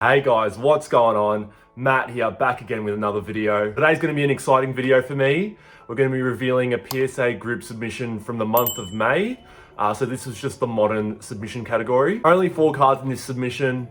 Hey guys, what's going on? Matt here, back again with another video. Today's going to be an exciting video for me. We're going to be revealing a PSA group submission from the month of May. So this is just the modern submission category. Only 4 cards in this submission.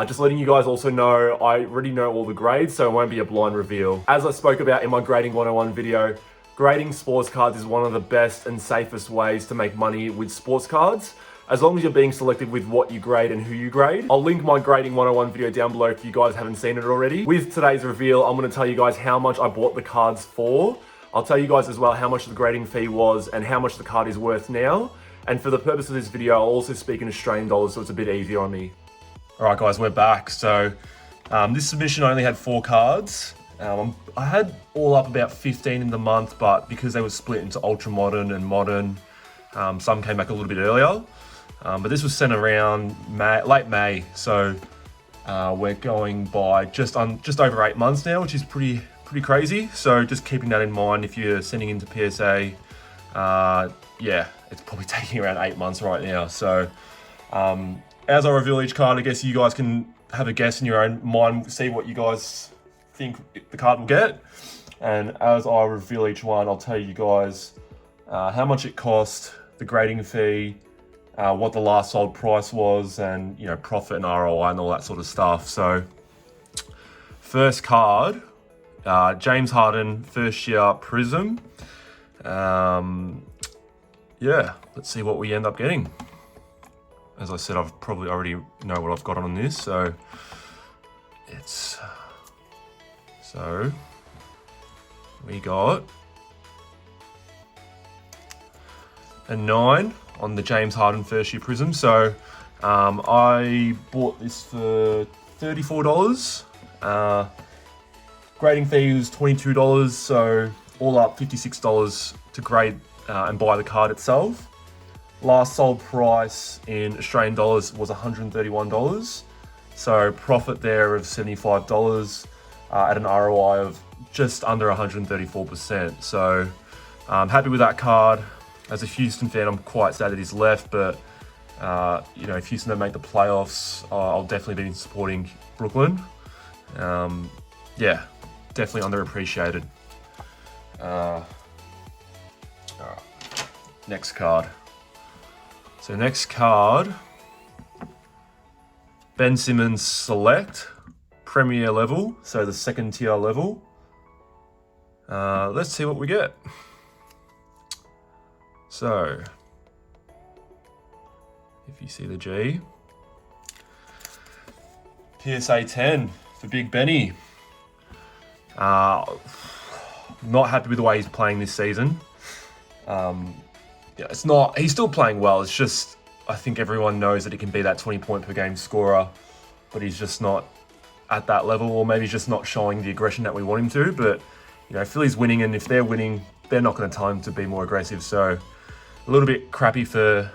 Just letting you guys also know, I already know all the grades, so it won't be a blind reveal. As I spoke about in my Grading 101 video, grading sports cards is one of the best and safest ways to make money with sports cards, as long as you're being selective with what you grade and who you grade. I'll link my Grading 101 video down below if you guys haven't seen it already. With today's reveal, I'm going to tell you guys how much I bought the cards for. I'll tell you guys as well how much the grading fee was and how much the card is worth now. And for the purpose of this video, I'll also speak in Australian dollars, so it's a bit easier on me. All right, guys, we're back. So this submission only had 4 cards. I had all up about 15 in the month, but because they were split into ultra modern and modern, some came back a little bit earlier. But this was sent around late May, so we're going by just over 8 months now, which is pretty crazy. So just keeping that in mind if you're sending into PSA, yeah, it's probably taking around 8 months right now. So as I reveal each card, I guess you guys can have a guess in your own mind, see what you guys think the card will get. And as I reveal each one, I'll tell you guys how much it cost, the grading fee, what the last sold price was, and profit and ROI and all that sort of stuff. So first card, James Harden, first year Prism. Yeah, let's see what we end up getting. As I said, I've probably already know what I've got on this, so we got a 9 on the James Harden first year Prism. So I bought this for $34. Grading fee was $22, so all up $56 to grade and buy the card itself. Last sold price in Australian dollars was $131, so profit there of $75 at an ROI of just under 134%. So I'm happy with that card. As a Houston fan, I'm quite sad that he's left, but if Houston don't make the playoffs, I'll definitely be supporting Brooklyn. Yeah, definitely underappreciated. All right, next card. So next card, Ben Simmons Select, Premier level, so the second tier level. Let's see what we get. So, if you see the G, PSA 10 for Big Benny. Not happy with the way he's playing this season. Yeah, he's still playing well. It's just, I think everyone knows that he can be that 20-point per game scorer, but he's just not at that level, or maybe he's just not showing the aggression that we want him to. But, Philly's winning, and if they're winning, they're not going to tell him to be more aggressive. So, a little bit crappy for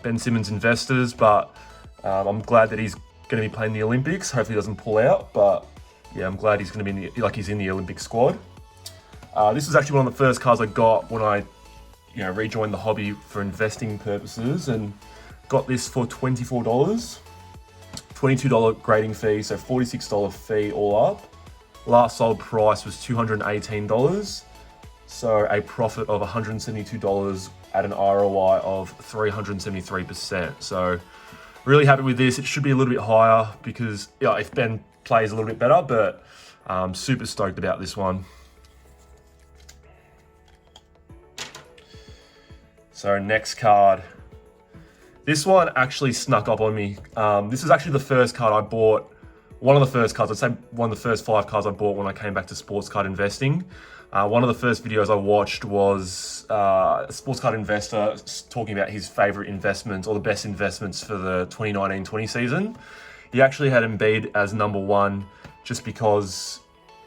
Ben Simmons investors, but I'm glad that he's going to be playing the Olympics. Hopefully he doesn't pull out, but yeah, I'm glad he's going to be he's in the Olympic squad. This was actually one of the first cards I got when I rejoined the hobby for investing purposes, and got this for $24. $22 grading fee, so $46 fee all up. Last sold price was $218. So a profit of $172 at an ROI of 373%. So really happy with this. It should be a little bit higher because if Ben plays a little bit better, but I'm super stoked about this one. So next card. This one actually snuck up on me. This is actually the first card I bought. One of the first cards, I'd say one of the first 5 cards I bought when I came back to sports card investing. One of the first videos I watched was a sports card investor talking about his favorite investments or the best investments for the 2019-20 season. He actually had Embiid as number 1 just because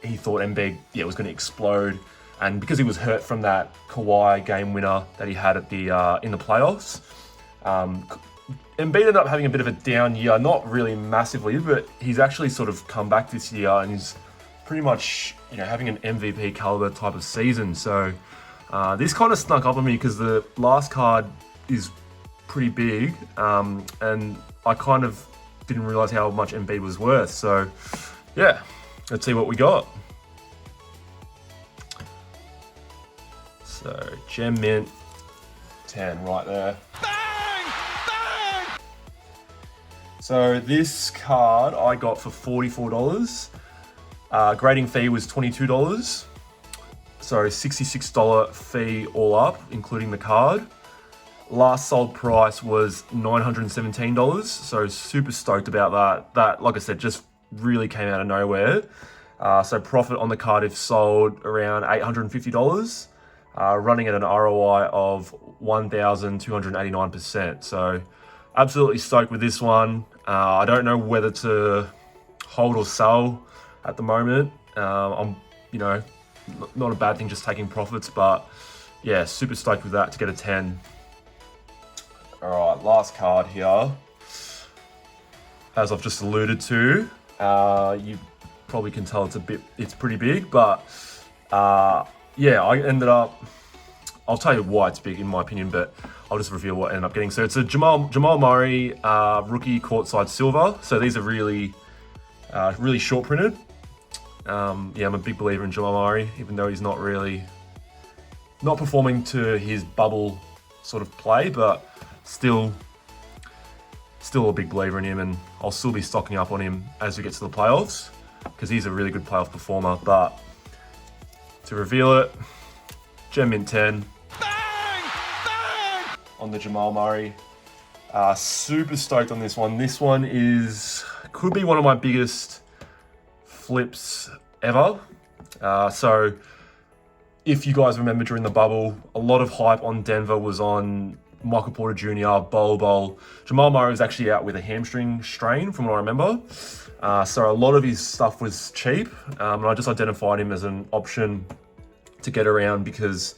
he thought Embiid was going to explode, and because he was hurt from that Kawhi game winner that he had at the in the playoffs. Embiid ended up having a bit of a down year, not really massively, but he's actually sort of come back this year and he's pretty much having an MVP caliber type of season. So this kind of snuck up on me because the last card is pretty big, and I kind of didn't realize how much Embiid was worth. So yeah, let's see what we got. So gem mint 10 right there. Bang! Bang! So this card I got for $44. Grading fee was $22. So $66 fee all up, including the card. Last sold price was $917. So super stoked about that. That, like I said, just really came out of nowhere. So profit on the card if sold around $850. Running at an ROI of 1,289%. So absolutely stoked with this one. I don't know whether to hold or sell at the moment. I'm, not a bad thing just taking profits, but yeah, super stoked with that to get a 10. All right, last card here. As I've just alluded to, you probably can tell it's pretty big, but yeah, I ended up, I'll tell you why it's big in my opinion, but I'll just reveal what I ended up getting. So it's a Jamal Murray rookie courtside silver. So these are really short printed. Yeah, I'm a big believer in Jamal Murray, even though he's not performing to his bubble sort of play, but still a big believer in him, and I'll still be stocking up on him as we get to the playoffs because he's a really good playoff performer. But to reveal it, gem mint 10. Bang! Bang! On the Jamal Murray. Super stoked on this one. This one could be one of my biggest flips ever. So if you guys remember during the bubble, a lot of hype on Denver was on Michael Porter Jr., Bol. Jamal Murray was actually out with a hamstring strain from what I remember. So a lot of his stuff was cheap, and I just identified him as an option to get around because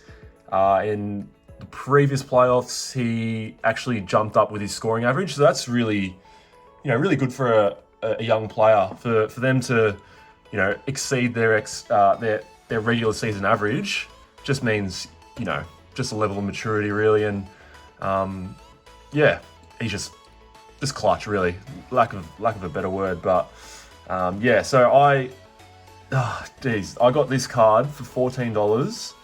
in the previous playoffs, he actually jumped up with his scoring average. So that's really, really good for a young player, for them to, exceed their regular season average. Just means, just a level of maturity really. And yeah, he's just clutch really, lack of a better word. But yeah, so I got this card for $14.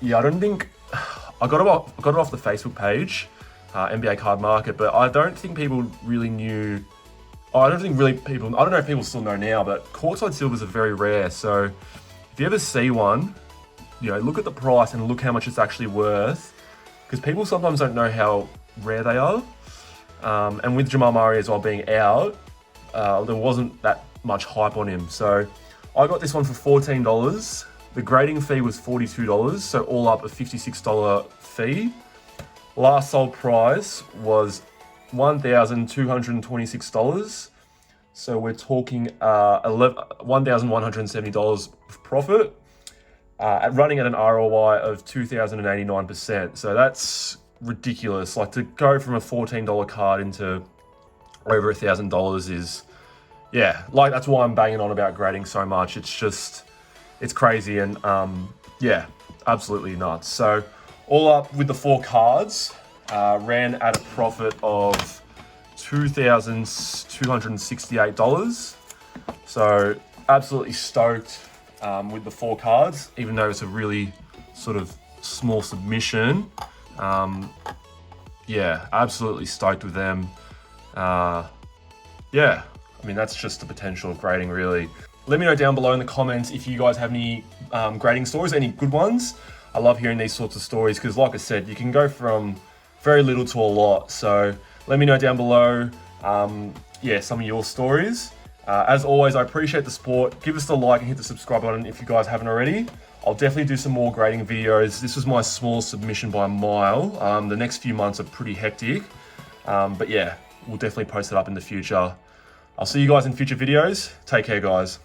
Yeah, I don't think I got it off the Facebook page, NBA Card Market, but I don't think people really knew. I don't know if people still know now, but courtside silvers are very rare. So if you ever see one, look at the price and look how much it's actually worth, because people sometimes don't know how rare they are. And with Jamal Murray as well being out, there wasn't that much hype on him. So I got this one for $14. The grading fee was $42, so all up a $56 fee. Last sold price was $1,226. So we're talking $1,170 of profit, running at an ROI of 2,089%. So that's ridiculous. Like, to go from a $14 card into over $1,000 is, yeah, like, that's why I'm banging on about grading so much. It's crazy, and yeah, absolutely nuts. So all up with the 4 cards, ran at a profit of $2,268. So absolutely stoked with the 4 cards, even though it's a really sort of small submission. Yeah, absolutely stoked with them. Yeah, I mean, that's just the potential of grading really. Let me know down below in the comments if you guys have any grading stories, any good ones. I love hearing these sorts of stories because, like I said, you can go from very little to a lot. So let me know down below, yeah, some of your stories. As always, I appreciate the support. Give us the like and hit the subscribe button if you guys haven't already. I'll definitely do some more grading videos. This was my small submission by a mile. The next few months are pretty hectic. But yeah, we'll definitely post it up in the future. I'll see you guys in future videos. Take care, guys.